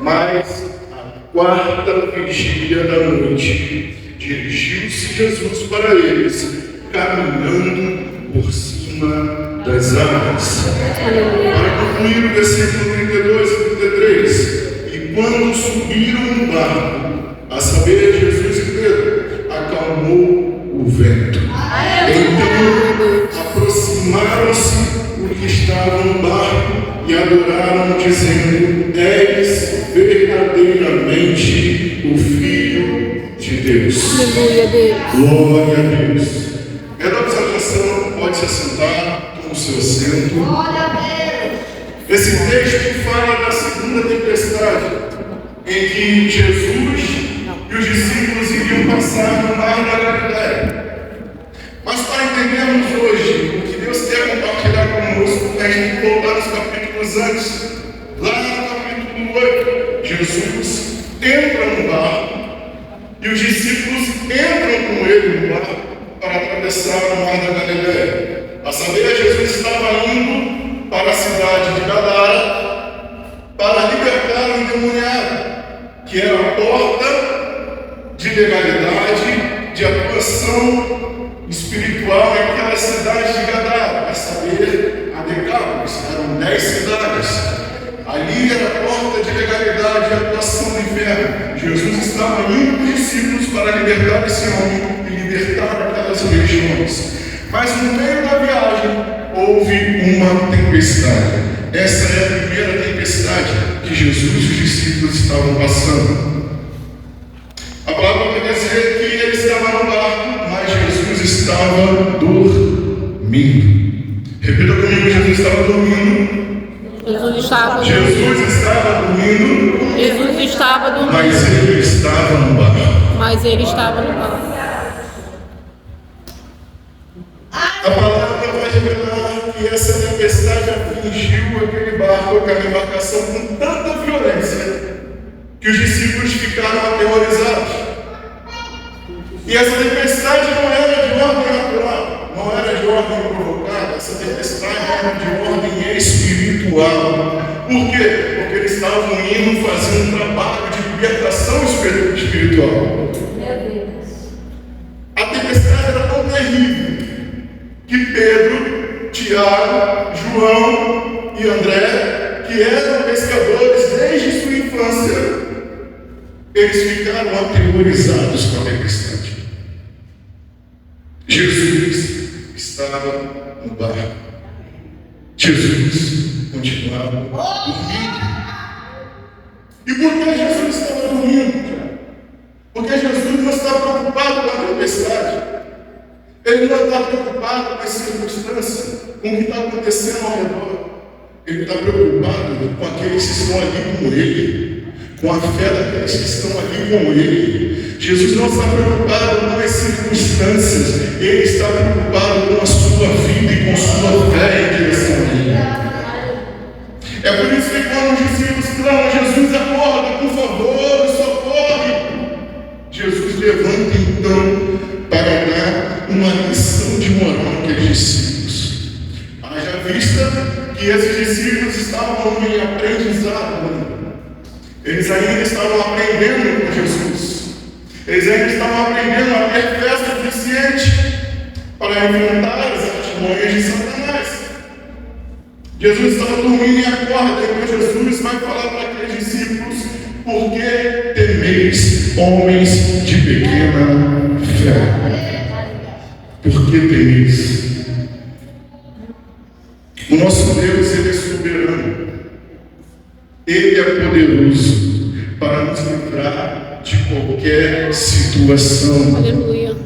Mas a quarta vigília da noite, dirigiu-se Jesus para eles, caminhando por cima das águas. Para concluir o versículo 32 e 33, e quando subiram no barco, a saber, Jesus e Pedro, acalmou o vento. Então aproximaram-se os que estavam no barco e adoraram, dizendo: És verdadeiramente o Filho de Deus. Aleluia, Deus. Glória a Deus. Quero sua atenção, pode se assentar, toma o seu assento. Glória a Deus. Esse texto fala da segunda tempestade, em que Jesus e os discípulos iriam passar no mar da Galileia. Mas para entendermos hoje o que Deus quer compartilhar conosco, a gente tem que voltar nos capítulos antes. Lá no capítulo 8, Jesus entra no barco e os discípulos entram com ele no barco para atravessar o mar da Galileia. A saber, Jesus estava indo para a cidade de Gadara para libertar o endemoniado, que era a porta de legalidade, de atuação espiritual naquela cidade de Gadara, a saber, a Decápolis. Eram 10 cidades. Ali era a porta de legalidade e atuação do inferno. Jesus estava indo com os discípulos para libertar esse homem e libertar aquelas regiões. Mas no meio da viagem houve uma tempestade. Essa é a primeira tempestade que Jesus e os discípulos estavam passando. A palavra vai dizer que ele estava no barco, mas Jesus estava dormindo. Repita comigo: Jesus estava dormindo. Jesus estava dormindo. Jesus estava dormindo. Jesus estava dormindo. Mas ele estava no barco. Mas ele estava no barco. A palavra vai revelar que essa tempestade atingiu aquele barco, aquela embarcação, com tanta violência que os discípulos ficaram aterrorizados. E essa tempestade não era de ordem natural, não era de ordem provocada, essa tempestade era de ordem espiritual. Por quê? Porque eles estavam indo fazer um trabalho de libertação espiritual. A tempestade era tão terrível que Pedro, Tiago, João e André, que eram pescadores desde sua infância, eles ficaram aterrorizados com a tempestade. Jesus estava no barco. Jesus continuava dormindo. E por que Jesus estava dormindo? Porque Jesus não está preocupado com a tempestade. Ele não está preocupado com as circunstâncias, com o que está acontecendo ao redor. Ele está preocupado com aqueles que estão ali com ele, com a fé daqueles que estão ali com ele. Jesus não está preocupado com as circunstâncias, ele está preocupado com a sua vida e com sua fé em direção a ele. É por isso que quando os discípulos clamam: Jesus, acorda, por favor, socorre. Jesus levanta então para dar uma lição de moral àqueles discípulos. Haja vista que esses discípulos estavam em aprendizado. Eles ainda estavam aprendendo com Jesus. Eles ainda estavam aprendendo a ter fé suficiente para enfrentar as artimanhas de Satanás. Jesus estava dormindo e acorda, e Jesus vai falar para aqueles discípulos: por que temeis, homens de pequena fé? Por que temeis? O nosso Deus, Ele é soberano. Ele é poderoso para nos livrar de qualquer situação. Aleluia.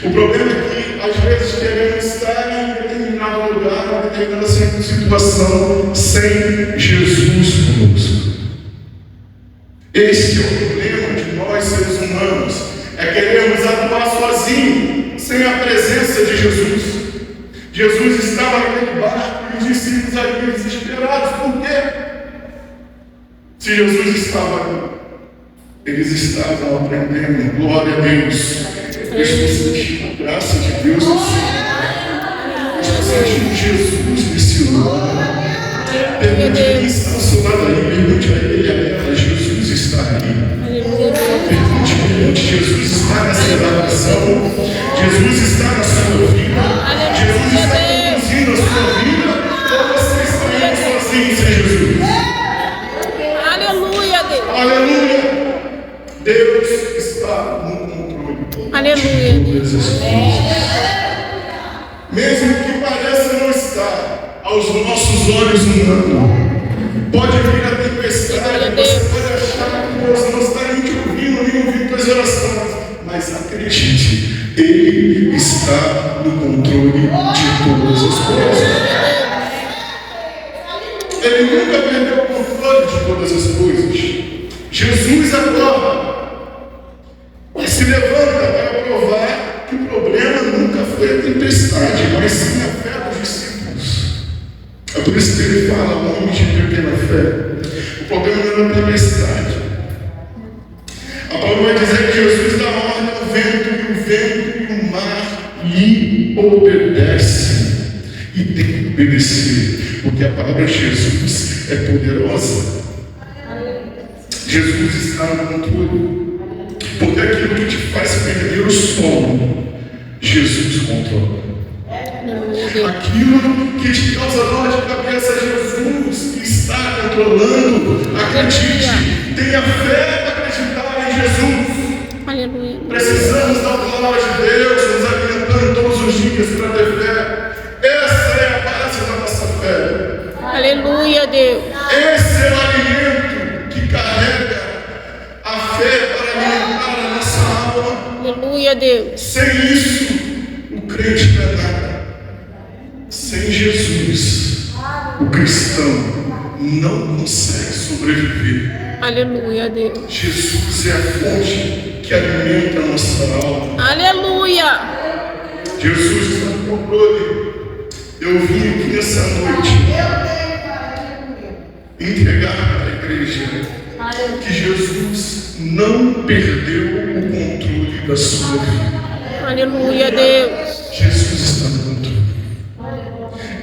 O problema é que, às vezes, queremos estar em determinado lugar, em determinada situação, sem Jesus conosco. Esse é o problema de nós, seres humanos. É queremos atuar sozinhos, sem a presença de Jesus. Jesus estava naquele barco e os discípulos ali desesperados. Por quê? Se Jesus estava ali, eles estavam aprendendo. Glória a Deus. Estou sentindo a graça de Deus. Estou sentindo Jesus nesse lugar. Pergunte a quem está ao seu lado aí, pergunte a ele. Deus está no controle. Aleluia. De todas as coisas. Mesmo que pareça não estar aos nossos olhos humanos, pode vir a tempestade, você pode achar que Deus não está nem te ouvindo, nem ouvindo tuas orações, mas acredite, Ele está no controle de todas as coisas. Ele nunca perdeu o controle de todas as coisas. Jesus agora se levanta para provar que o problema nunca foi a tempestade, mas sim a fé dos discípulos. É por isso que ele fala, homens de pequena fé. O problema não era a tempestade. A palavra vai dizer que Jesus dá ordem ao vento e o mar lhe obedece. E tem que obedecer, porque a palavra Jesus é poderosa. Jesus está no controle. Porque aquilo que te faz perder o sono, Jesus controla. Aquilo que te causa dor de cabeça, Jesus está controlando. Acredite, tenha fé para acreditar em Jesus. Aleluia. Precisamos da palavra de Deus, nos alimentando todos os dias para ter fé. Essa é a base da nossa fé. Aleluia, Deus. Esse é o alimento que carrega a fé para alimentar a nossa alma. Aleluia, Deus. Sem isso, o crente não é nada. Sem Jesus, o cristão não consegue sobreviver. Aleluia, Deus. Jesus é a fonte que alimenta a nossa alma. Aleluia. Jesus está no controle. Eu vim aqui nessa noite entregar para a igreja que Jesus não perdeu o controle da sua vida. Aleluia, Deus. Jesus está no controle.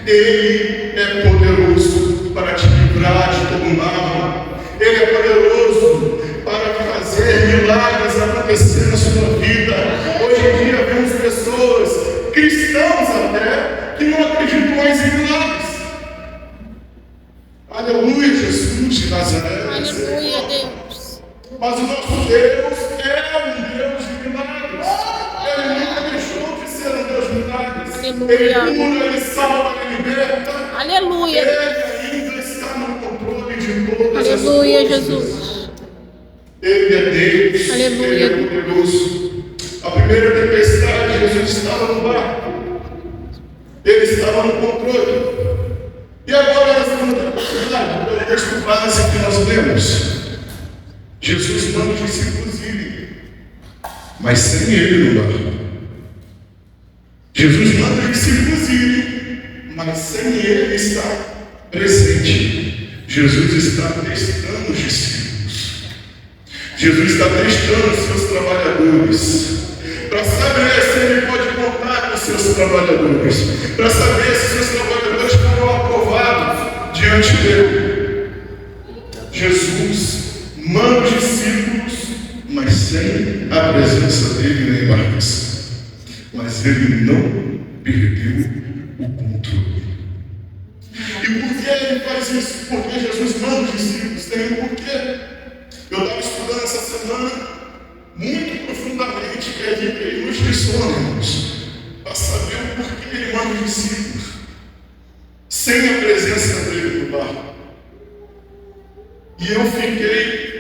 Ele é poderoso para te livrar de todo mal. Ele é poderoso para fazer milagres acontecer na sua vida. Hoje em dia vemos pessoas, cristãos até, que não acreditam mais em milagres. Aleluia, Jesus de Nazaré. Aleluia, Deus. Mas o nosso Deus é um Deus de milagres. Ele nunca deixou de ser um Deus de milagres. Aleluia. Ele cura, ele salva, ele liberta. Aleluia. Ele ainda está no controle de todas as Aleluia, coisas. Jesus. Ele é Deus. Aleluia. Ele é poderoso. A primeira tempestade, Jesus estava no barco. Ele estava no controle. E agora nós vamos pelo texto básico que nós lemos. Jesus manda os discípulos irem, mas sem ele no barco. Jesus manda os discípulos irem, mas sem ele estar presente. Jesus está testando os discípulos. Jesus está testando os seus trabalhadores, para saber se ele pode contar com os seus trabalhadores, para saber se os seus trabalhadores foram aprovados diante dele. Jesus manda os discípulos, mas sem a presença dele na embarcação. Mas ele não perdeu o controle. E por que ele faz isso? Porque Jesus manda os discípulos, tem um porquê. Eu estava estudando essa semana muito profundamente, que ele nos questiona, irmãos, para saber o porquê ele manda os discípulos sem a presença dele no barco. E eu fiquei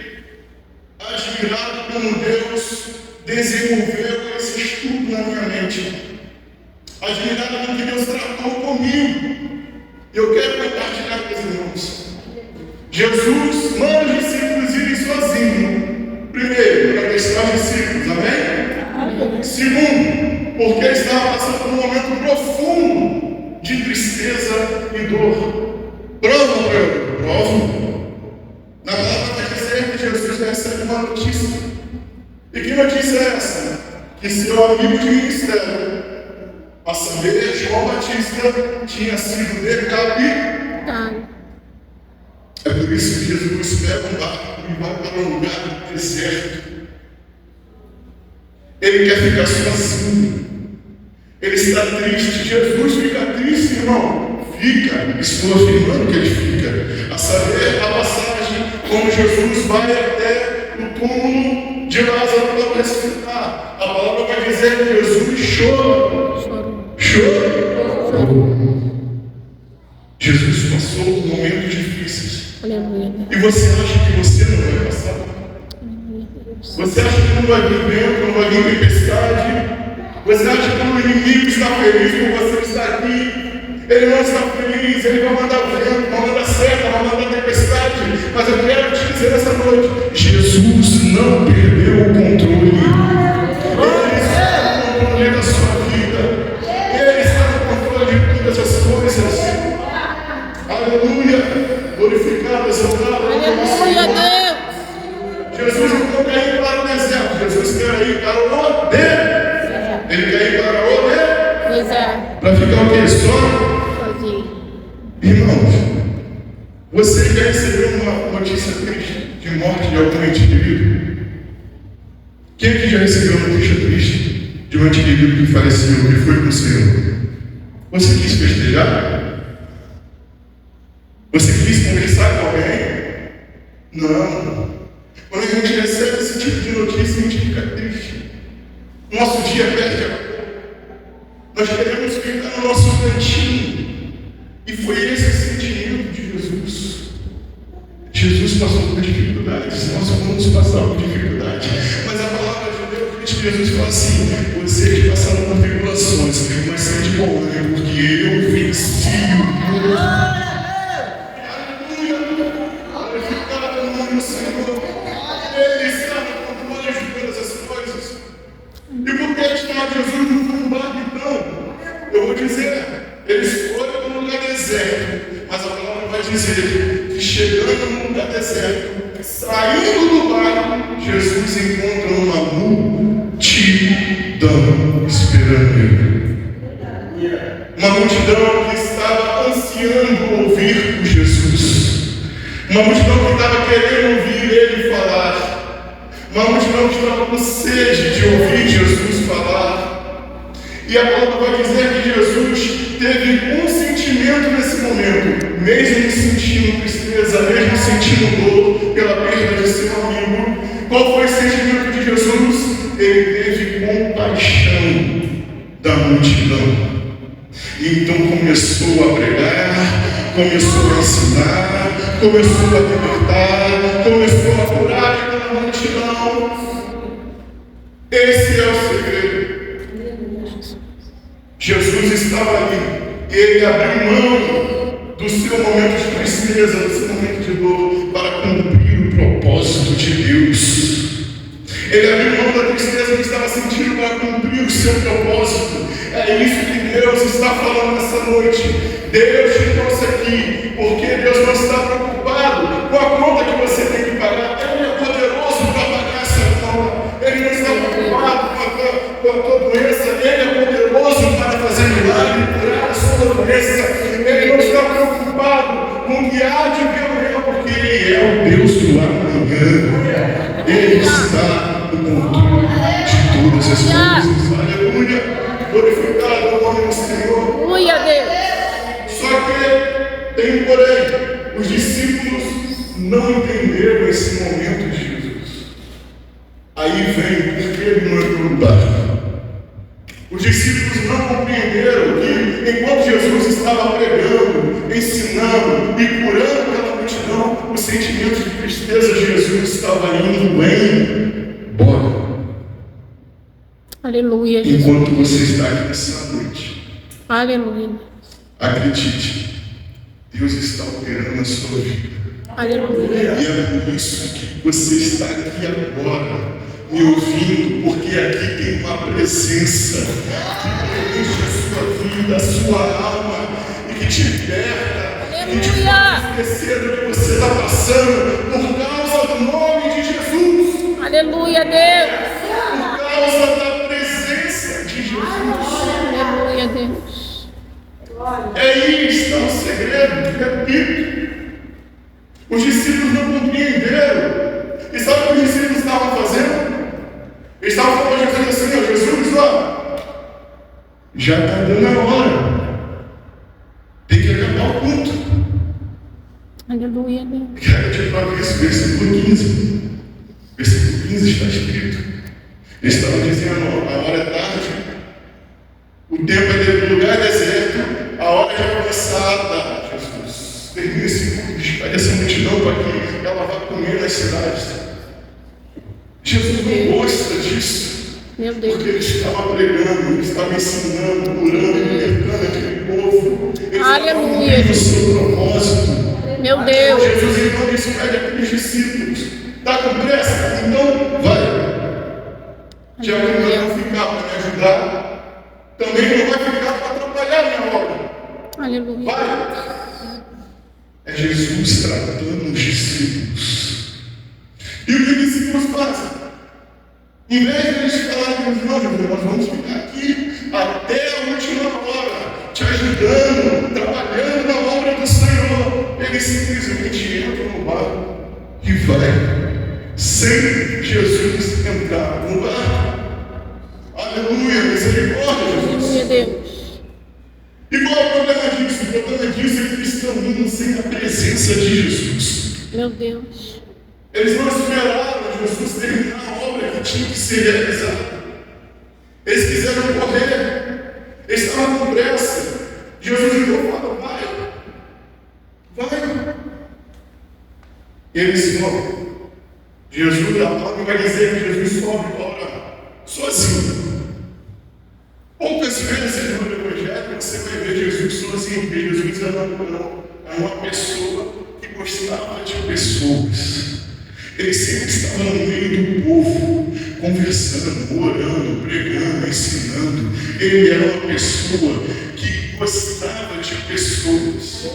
admirado como Deus desenvolveu esse estudo na minha mente. Admirado como Deus tratou comigo. E eu quero compartilhar com os irmãos. Jesus manda os discípulos irem sozinhos. Primeiro, para testar os discípulos, amém? Segundo, porque eles estavam passando por um momento profundo de tristeza e dor. Provam para eu? Provam. Na palavra vai dizer que Jesus recebe uma notícia. E que notícia é essa? Que seu amigo de ministério, a saber, João Batista, tinha sido decapitado. É por isso que Jesus pega um barco e vai para um lugar do deserto. Ele quer ficar sozinho. Ele está triste. Jesus fica triste, irmão. Fica. Estou afirmando que ele fica. A saber, a passagem como Jesus vai até o túmulo de Lázaro para ressuscitar. A palavra vai dizer que Jesus chorou. Jesus passou momentos difíceis. Aleluia. E você acha que você não vai passar? Você acha que não vai vir vento, não vai vir tempestade? Você acha que o inimigo está feliz por você estar aqui? Ele não está feliz, ele vai mandar vento, vai mandar seta, vai mandar tempestade. Mas eu quero te dizer essa noite: Jesus não perdeu o controle. Ele está no controle da sua vida. Ele está no controle de todas as coisas. Aleluia! Glorificado, exaltado. Aleluia, Deus. Jesus não quer ir para o deserto. Jesus quer ir para o deserto. Ele quer ir para o deserto. Pois é. Para ficar o quê? Só? Sozinho. Irmãos, você já recebeu uma notícia triste de morte de algum ente querido? Quem aqui já recebeu uma notícia triste de um ente querido que faleceu, que foi com o Senhor? Você quis festejar? Você quis conversar com alguém? Não. Quando a gente recebe esse tipo de notícia, a gente fica triste. Nosso dia perde a cor. Nós queremos ficar no nosso cantinho. E foi esse o sentimento de Jesus. Jesus passou por dificuldades, nós vamos passar por dificuldades. Mas a palavra de Deus diz que Jesus fala assim: vocês passaram por tribulações, mas são de bom ânimo, porque eu venci o mundo. Aleluia! Glorificado no nome do Senhor. Ele está no controle de todas as coisas. E por que chamar Jesus num barco então? Eu vou dizer, eles foram para um lugar deserto, mas a palavra vai dizer que chegando num lugar deserto, saindo do barco, Jesus encontra uma multidão esperando ele. Uma multidão que estava ansiando ouvir o Jesus. Uma multidão que estava querendo ouvir ele falar. Uma multidão que estava com sede de ouvir Jesus falar. E a palavra vai dizer que Jesus teve um sentimento nesse momento, mesmo sentindo tristeza, mesmo sentindo dor pela perda de seu amigo. Qual foi o sentimento de Jesus? Ele teve compaixão da multidão. E então começou a pregar, começou a ensinar, começou a libertar, começou a curar aquela multidão. Esse é o segredo. Jesus estava ali, ele abriu mão do seu momento de tristeza, do seu momento de dor, para cumprir o propósito de Deus. Ele abriu mão da tristeza que estava sentindo para cumprir o seu propósito. É isso que Deus está falando nessa noite. Deus te trouxe aqui, porque Deus não está preocupado com a conta que você tem que pagar. Ele é poderoso para pagar essa conta. Ele não está preocupado com a tua doença. Ele é poderoso para fazer milagre e curar a sua doença. Ele não está preocupado com o que há de vir, porque Ele é o Deus do amanhã. Ele está no controle de todas as coisas. Aleluia! Glorificado o nome do Senhor. Aleluia, Deus. Só que tem porém, os discípulos não entenderam esse momento de Jesus. Aí vem porque ele não entrou no barco. Os discípulos não compreenderam que enquanto Jesus estava pregando, ensinando e curando aquela multidão, o sentimento de tristeza de Jesus estava indo embora. Aleluia, Jesus. Enquanto você está aqui nessa noite, Aleluia. acredite, Deus está operando na sua vida. Aleluia. E é por isso que você está aqui agora, me ouvindo, porque aqui tem uma presença que preenche a sua vida, a sua alma, e que te liberta, e te faz esquecer do que você está passando, por causa do nome de Jesus. Aleluia, Deus. Por causa da presença de Jesus. Aleluia, Deus. Aí está o segredo, repito. Os discípulos não compreenderam. E sabe o que os discípulos estavam fazendo? Eles estavam falando assim: ó, Jesus, ó, já está dando a hora. Tem que acabar o culto. Aleluia, Deus. Quero te falar isso, versículo 15. Versículo 15. 15 está escrito. Eles estavam dizendo, a hora é tarde, o tempo é de lugar deserto, a hora é avançada. Jesus, termina esse culto, despede essa multidão para que ela vá comer nas cidades. Jesus não gosta disso. Meu Deus. Porque ele estava pregando, ele estava ensinando, curando, libertando aquele povo. Ele Aleluia. estava cumprindo o seu propósito. Meu Deus. Jesus então despede aqueles discípulos. Está com pressa? Então vai. Já que não vai ficar para me ajudar, também não vai ficar para atrapalhar a minha obra. Aleluia. Vai. É Jesus tratando os discípulos. E o que os discípulos fazem? Em vez de eles falarem, não, Jesus, nós vamos ficar aqui até a última hora, te ajudando, trabalhando na obra do Senhor, eles simplesmente entram no barco e vai, sem Jesus entrar no barco. Aleluia, misericórdia, Jesus. Aleluia, Deus. E qual é o problema disso? O problema disso é que eles estão indo sem a presença de Jesus. Meu Deus. Eles não esperaram Jesus terminar a obra que tinha que ser realizada. Eles quiseram correr. Eles estavam com pressa. Jesus então fala, vai. Eles vão. Jesus, a palavra vai dizer que Jesus sobe para orar sozinho. Poucas vezes no Evangelho você vai ver Jesus sozinho, porque Jesus é uma pessoa que gostava de pessoas. Ele sempre estava no meio do povo, conversando, orando, pregando, ensinando. Ele era uma pessoa que gostava de pessoas.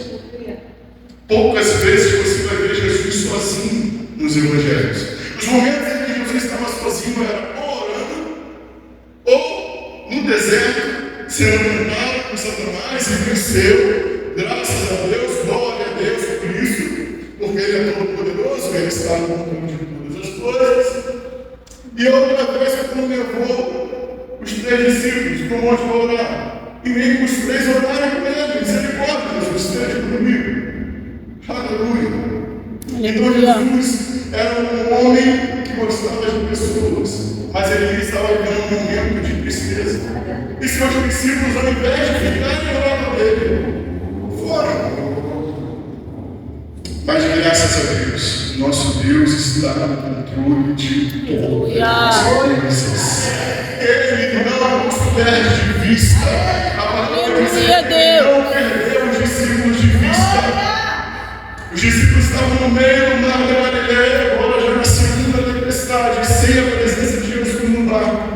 Poucas vezes você vai ver Jesus sozinho nos evangelhos. Os momentos em que Jesus estava sozinho era ou orando, ou no deserto, sendo tentado por Satanás e venceu. Graças a Deus, glória a Deus por isso. Porque ele é todo poderoso, ele está no controle de todas as coisas. E outra vez quando levou os 3 discípulos para o monte para orar. E nem os 3 oraram com ele, misericórdia, Jesus esteja comigo. Aleluia. Então Jesus era um homem que gostava de pessoas, mas ele estava vivendo um momento de tristeza. E seus discípulos, ao invés de ficarem ao lado dele, foram. Mas graças a Deus, nosso Deus está no controle de todas as coisas. Ele não nos perde de vista. A palavra diz que ele não perdeu os discípulos de vista. Os discípulos estavam no meio do mar da Galileia, agora já na segunda tempestade, sem a presença de Jesus no barco,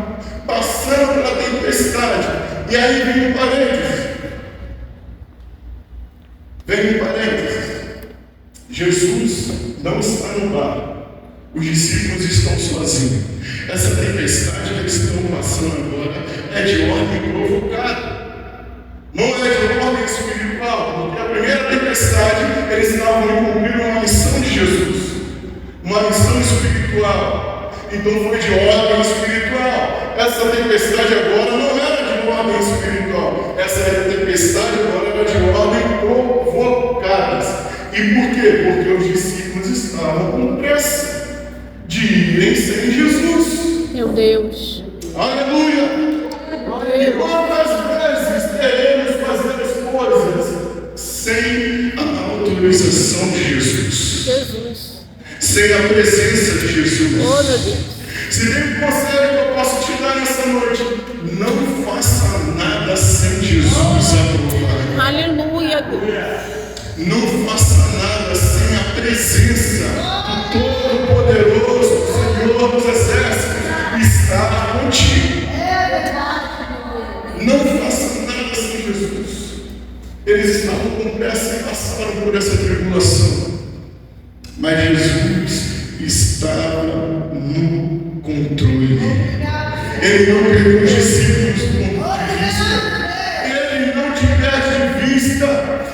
passando pela tempestade. E aí vem um parênteses. Jesus não está no barco. Os discípulos estão sozinhos. Essa tempestade que eles estão passando agora é de ordem provocada. Não é de ordem espiritual, porque a primeira tempestade eles estavam cumprindo uma missão de Jesus, uma missão espiritual. Então foi de ordem espiritual. Essa tempestade agora não era de ordem espiritual. Essa tempestade agora era de ordem provocada. E por quê? Porque os discípulos estavam com pressa de irem sem Jesus. Meu Deus. Aleluia! E quantas vezes teremos fazer as coisas sem a autorização de Jesus? Sem a presença de Jesus? Oh, meu Deus. Se tem um conselho que eu posso te dar nessa noite, não faça nada sem Jesus aprovar. Aleluia, Deus. Não faça nada sem a presença do Todo-Poderoso, Senhor dos Exércitos, estar contigo. Não faça nada sem Jesus. Eles estavam com pressa e passaram por essa tribulação. Mas Jesus estava no controle. Ele não perdeu os discípulos do ponto de vista. Ele não te perde de vista.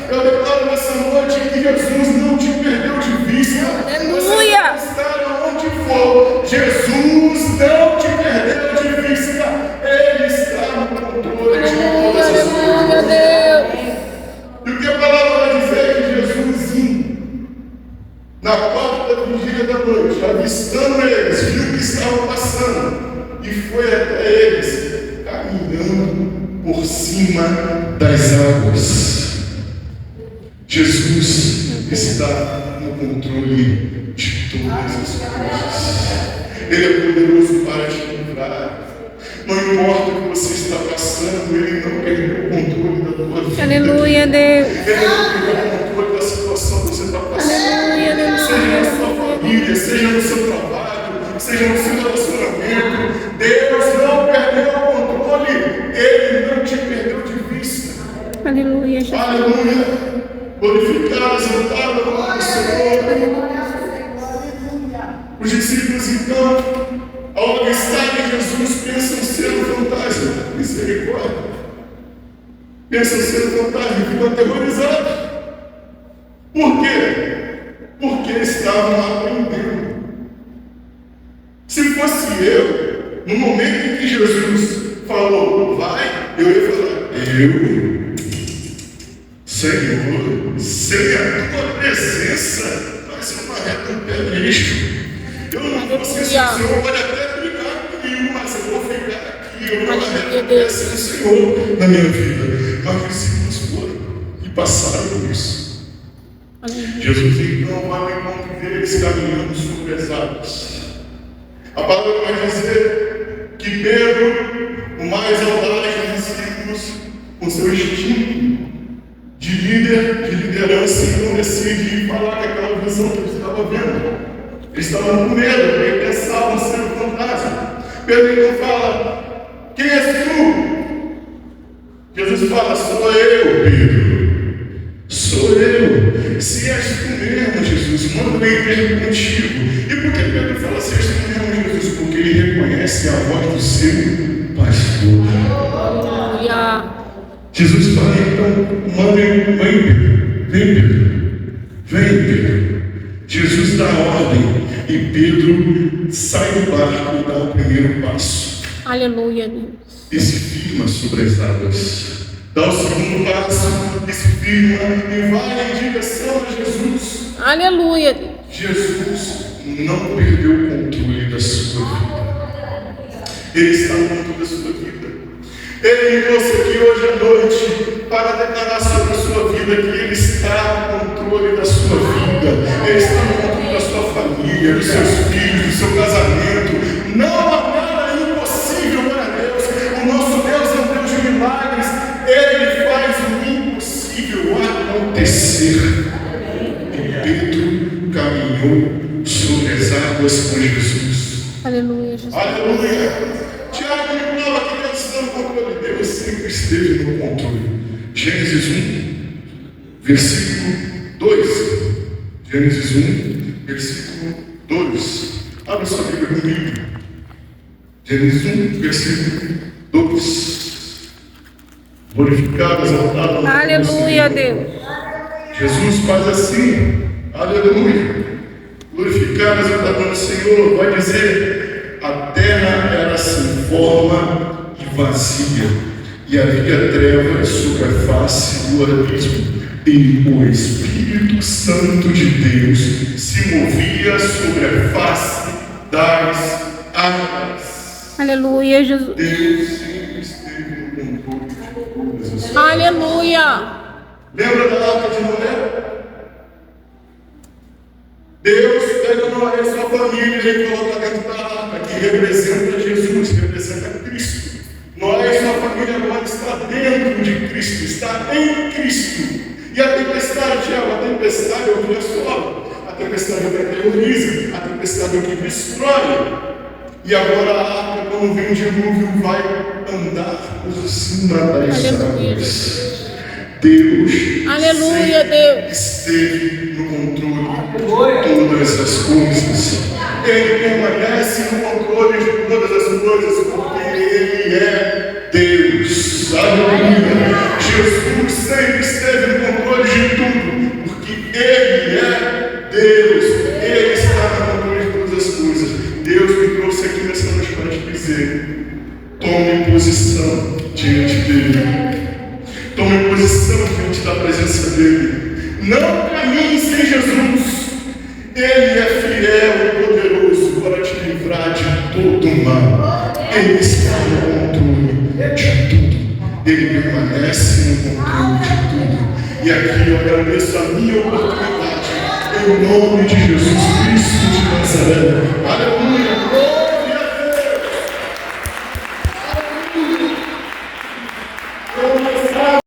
Eu declaro nessa noite que Jesus não te perdeu de vista. Aleluia. Você estar onde for, Jesus não te perdeu de vista. Ele está no controle de todas as Aleluia, coisas. Deus. E o que a palavra vai dizer é que Jesus, na quarta vigília da noite, avistando eles, viu que estava as coisas. Ele é poderoso para te livrar. Não importa o que você está passando, Ele não perdeu o controle da tua vida. Aleluia, Deus. Ele não perdeu o controle da situação que você está passando. Aleluia, Deus. Seja na sua família, seja no seu trabalho, seja no seu relacionamento. Deus não perdeu o controle. Ele não te perdeu de vista. Aleluia, Jesus. Aleluia. Glorificado, exaltado o nome do Senhor. Os discípulos, então, ao avistarem Jesus, pensam ser um fantasma. Misericórdia. Pensam ser um fantasma e ficam aterrorizados. Por quê? Porque estavam aprendendo. Se fosse eu, no momento em que Jesus falou, vai, eu ia falar, Senhor, sem a tua presença, mas eu não arredo um pé nisto. Eu não vou ser, o Senhor pode até brigar comigo, mas eu vou ficar aqui, eu não arredo um pé sem o Senhor na minha vida. Mas os discípulos foram e passaram isso. Jesus então vai ao encontro deles caminhando sobre as águas. A palavra vai dizer que Pedro, o mais audaz dos discípulos, com seu instinto de líder, de liderança, então decide falar com aquela visão que ele estava vendo. Eles estavam com medo, porque pensavam ser um fantasma. Pedro então fala, quem és tu? Jesus fala, sou eu, Pedro. Sou eu. Se és tu mesmo, Jesus, manda eu ter contigo. E por que Pedro fala se és tu mesmo, Jesus? Porque ele reconhece a voz do seu pastor. Aleluia. Jesus fala, então, vem Pedro. Jesus dá ordem e Pedro sai do barco e dá o primeiro passo. Aleluia, Deus. E se firma sobre as águas. Dá o segundo passo e se firma e vai em direção a Jesus. Aleluia, Deus. Jesus não perdeu o controle da sua vida. Ele está no controle da sua vida. Ele me trouxe aqui hoje à noite para declarar sobre a sua vida que Ele está no controle da sua vida. Ele está no controle da sua família, dos seus filhos, do seu casamento. Não há nada impossível para Deus. O nosso Deus é um Deus de milagres. Ele faz o impossível acontecer. E Pedro caminhou sobre as águas com Jesus. Aleluia, Jesus. Aleluia. Tiago me prova que Deus está no controle. Deus sempre esteve no controle. Gênesis 1, versículo 2. Gênesis 1, versículo 2. Abre sua Bíblia comigo. Gênesis 1, versículo 2. Glorificado, exaltado. Aleluia, Deus. Jesus faz assim. Aleluia. Glorificado, exaltado o Senhor. Vai dizer: a terra era sem forma e vazia, e havia trevas sobre a face do abismo, e o Espírito Santo de Deus se movia sobre a face das águas. Aleluia, Jesus. Deus sempre esteve no controle de todas as coisas. Aleluia. Lembra da arca de Noé? Deus pega Noé e sua família e ele coloca dentro da arca, que representa Jesus, representa Cristo. Noé e sua família agora está dentro de Cristo, está em Cristo. E a tempestade, olha só, a tempestade é o que aterroriza, a tempestade é o que destrói. E agora a arca, quando vem o dilúvio, vai andar por cima das águas. Deus, Aleluia, Deus, esteve no controle de todas as coisas. Ele permanece no controle de todas as coisas, porque Ele é Deus. Aleluia. Jesus sempre esteve no controle de tudo, porque Ele é Deus. Ele está no controle de todas as coisas. Deus me trouxe aqui nessa noite para te dizer: tome posição diante dEle. Tome posição diante da presença dEle. Não caminhe sem Jesus. Ele é fiel e poderoso para te livrar de todo o mal. Ele está no controle de tudo. Ele permanece no controle de tudo. E aqui eu agradeço a minha oportunidade em no nome de Jesus Cristo de Nazaré. Aleluia.